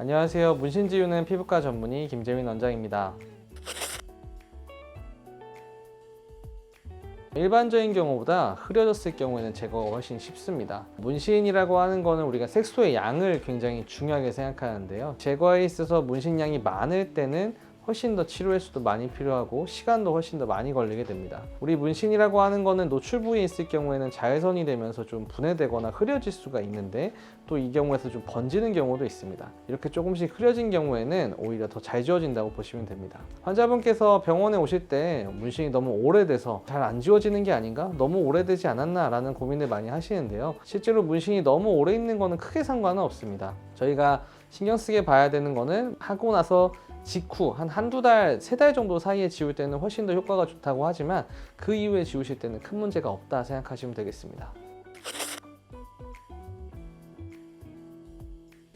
안녕하세요. 문신 지우는 피부과 전문의 김재민 원장입니다. 일반적인 경우보다 흐려졌을 경우에는 제거가 훨씬 쉽습니다. 문신이라고 하는 거는 우리가 색소의 양을 굉장히 중요하게 생각하는데요. 제거에 있어서 문신량이 많을 때는 훨씬 더 치료 횟수도 많이 필요하고 시간도 훨씬 더 많이 걸리게 됩니다. 우리 문신이라고 하는 거는 노출 부위에 있을 경우에는 자외선이 되면서 좀 분해되거나 흐려질 수가 있는데 또 이 경우에서 좀 번지는 경우도 있습니다. 이렇게 조금씩 흐려진 경우에는 오히려 더 잘 지워진다고 보시면 됩니다. 환자분께서 병원에 오실 때 문신이 너무 오래돼서 잘 안 지워지는 게 아닌가? 너무 오래되지 않았나? 라는 고민을 많이 하시는데요. 실제로 문신이 너무 오래 있는 거는 크게 상관은 없습니다. 저희가 신경 쓰게 봐야 되는 거는 하고 나서 직후 한두 달, 세 달 정도 사이에 지울 때는 훨씬 더 효과가 좋다고 하지만 그 이후에 지우실 때는 큰 문제가 없다 생각하시면 되겠습니다.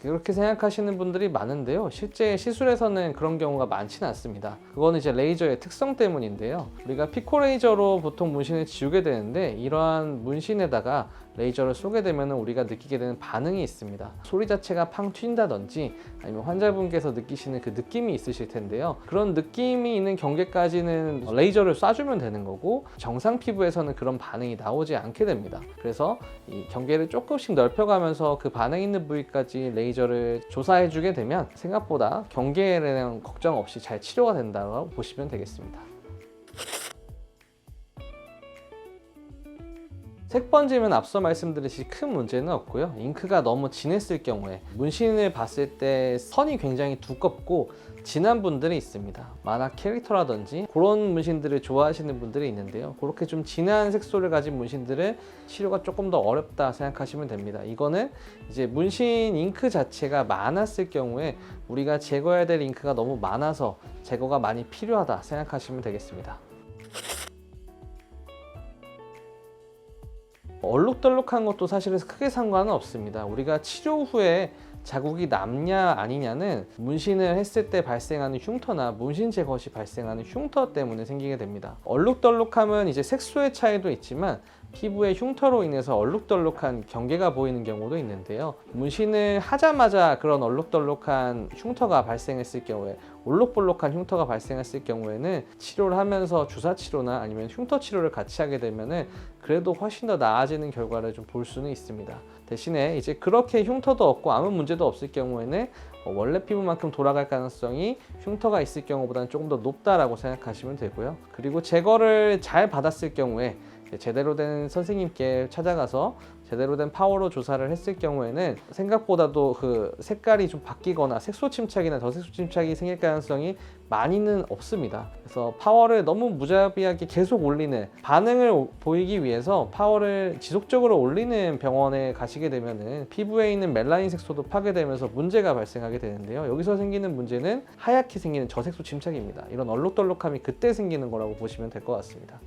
그렇게 생각하시는 분들이 많은데요. 실제 시술에서는 그런 경우가 많지는 않습니다. 그거는 이제 레이저의 특성 때문인데요. 우리가 피코 레이저로 보통 문신을 지우게 되는데 이러한 문신에다가 레이저를 쏘게 되면 우리가 느끼게 되는 반응이 있습니다. 소리 자체가 팡 튄다든지 아니면 환자분께서 느끼시는 그 느낌이 있으실 텐데요. 그런 느낌이 있는 경계까지는 레이저를 쏴주면 되는 거고 정상 피부에서는 그런 반응이 나오지 않게 됩니다. 그래서 이 경계를 조금씩 넓혀가면서 그 반응 있는 부위까지 레이저를 조사해주게 되면 생각보다 경계에 대한 걱정 없이 잘 치료가 된다고 보시면 되겠습니다. 색 번짐은 앞서 말씀드렸듯이 큰 문제는 없고요. 잉크가 너무 진했을 경우에 문신을 봤을 때 선이 굉장히 두껍고 진한 분들이 있습니다. 만화 캐릭터라든지 그런 문신들을 좋아하시는 분들이 있는데요. 그렇게 좀 진한 색소를 가진 문신들은 치료가 조금 더 어렵다 생각하시면 됩니다. 이거는 이제 문신 잉크 자체가 많았을 경우에 우리가 제거해야 될 잉크가 너무 많아서 제거가 많이 필요하다 생각하시면 되겠습니다. 얼룩덜룩한 것도 사실은 크게 상관은 없습니다. 우리가 치료 후에 자국이 남냐 아니냐는 문신을 했을 때 발생하는 흉터나 문신 제거 시 발생하는 흉터 때문에 생기게 됩니다. 얼룩덜룩함은 이제 색소의 차이도 있지만 피부의 흉터로 인해서 얼룩덜룩한 경계가 보이는 경우도 있는데요. 문신을 하자마자 그런 얼룩덜룩한 흉터가 발생했을 경우에 올록볼록한 흉터가 발생했을 경우에는 치료를 하면서 주사 치료나 아니면 흉터 치료를 같이 하게 되면은 그래도 훨씬 더 나아지는 결과를 좀 볼 수는 있습니다. 대신에 이제 그렇게 흉터도 없고 아무 문제도 없을 경우에는 원래 피부만큼 돌아갈 가능성이 흉터가 있을 경우보다는 조금 더 높다라고 생각하시면 되고요. 그리고 제거를 잘 받았을 경우에 제대로 된 선생님께 찾아가서 제대로 된 파워로 조사를 했을 경우에는 생각보다도 그 색깔이 좀 바뀌거나 색소 침착이나 저색소 침착이 생길 가능성이 많이는 없습니다. 그래서 파워를 너무 무자비하게 계속 올리는 반응을 보이기 위해서 파워를 지속적으로 올리는 병원에 가시게 되면은 피부에 있는 멜라닌 색소도 파괴되면서 문제가 발생하게 되는데요. 여기서 생기는 문제는 하얗게 생기는 저색소 침착입니다. 이런 얼룩덜룩함이 그때 생기는 거라고 보시면 될 것 같습니다.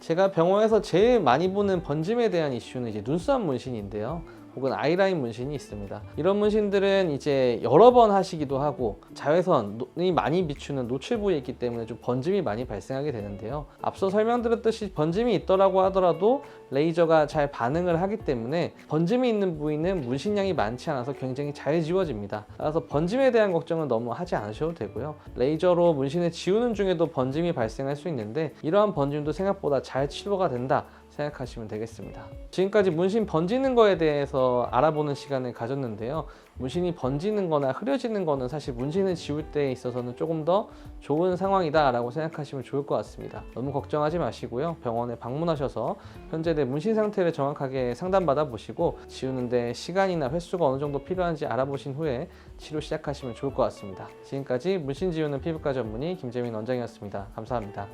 제가 병원에서 제일 많이 보는 번짐에 대한 이슈는 이제 눈썹 문신인데요. 혹은 아이라인 문신이 있습니다. 이런 문신들은 이제 여러 번 하시기도 하고 자외선이 많이 비추는 노출 부위에 있기 때문에 좀 번짐이 많이 발생하게 되는데요. 앞서 설명드렸듯이 번짐이 있더라고 하더라도 레이저가 잘 반응을 하기 때문에 번짐이 있는 부위는 문신량이 많지 않아서 굉장히 잘 지워집니다. 따라서 번짐에 대한 걱정은 너무 하지 않으셔도 되고요. 레이저로 문신을 지우는 중에도 번짐이 발생할 수 있는데 이러한 번짐도 생각보다 잘 치료가 된다 생각하시면 되겠습니다. 지금까지 문신 번지는 거에 대해서 알아보는 시간을 가졌는데요. 문신이 번지는 거나 흐려지는 거는 사실 문신을 지울 때 있어서는 조금 더 좋은 상황이다 라고 생각하시면 좋을 것 같습니다. 너무 걱정하지 마시고요. 병원에 방문하셔서 현재 내 문신 상태를 정확하게 상담받아 보시고 지우는데 시간이나 횟수가 어느 정도 필요한지 알아보신 후에 치료 시작하시면 좋을 것 같습니다. 지금까지 문신 지우는 피부과 전문의 김재민 원장이었습니다. 감사합니다.